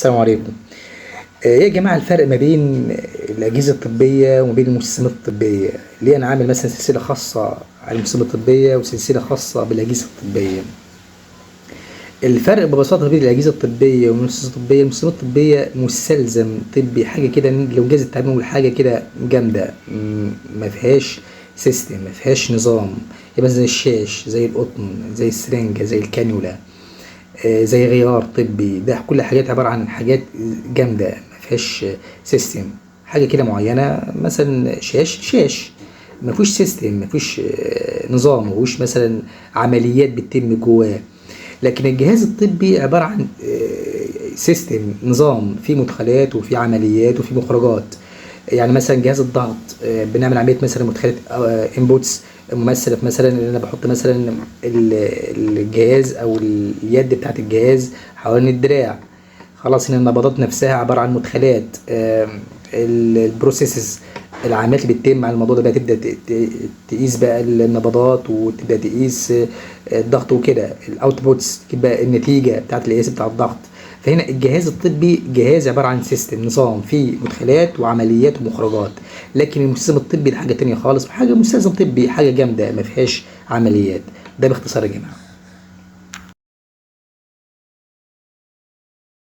السلام عليكم. ايه يا جماعة الفرق ما بين الأجهزة الطبية وما بين المستلزمات الطبية؟ ليه أنا عامل مثلا سلسلة خاصة على المستلزمات الطبية وسلسلة خاصة بالأجهزة الطبية؟ الفرق ببساطة بين الأجهزة الطبية والمستلزمات الطبية، المستلزمات الطبية مستلزم طبي، حاجة كده لو جاز التعبير نقول حاجة كده جامدة، ما فيهاش سيستم، ما فيهاش نظام. يبقى زي الشاش، زي القطن، زي السرنجة، زي الكانيولا، زي غيار طبي. ده كل حاجات عبارة عن حاجات جامدة ما فيهاش سيستم. حاجة كده معينة، مثلا شاش ما فيهوش سيستم، ما فيهوش نظام، ما فيهوش مثلا عمليات بتتم جواه. لكن الجهاز الطبي عبارة عن سيستم، نظام، فيه مدخلات وفيه عمليات وفيه مخرجات. يعني مثلا جهاز الضغط، بنعمل عمليه مثلا مدخلات انبوتس ممثله في مثلا ان انا بحط مثلا الجهاز او اليد بتاعت الجهاز حوالين الدراع. خلاص هنا النبضات نفسها عباره عن مدخلات. البروسيسز، العمليات اللي بتتم على الموضوع ده بقى تبدا تقيس بقى النبضات، وتبدا تقيس الضغط وكده. الاوتبوتس تبقى النتيجه بتاعت القياس بتاع الضغط. فهنا الجهاز الطبي جهاز عباره عن سيستم، نظام فيه مدخلات وعمليات ومخرجات. لكن المستلزم الطبي ده حاجه تانية خالص، حاجه مستلزم طبي حاجه جامده ما فيهاش عمليات. ده باختصار يا جماعه.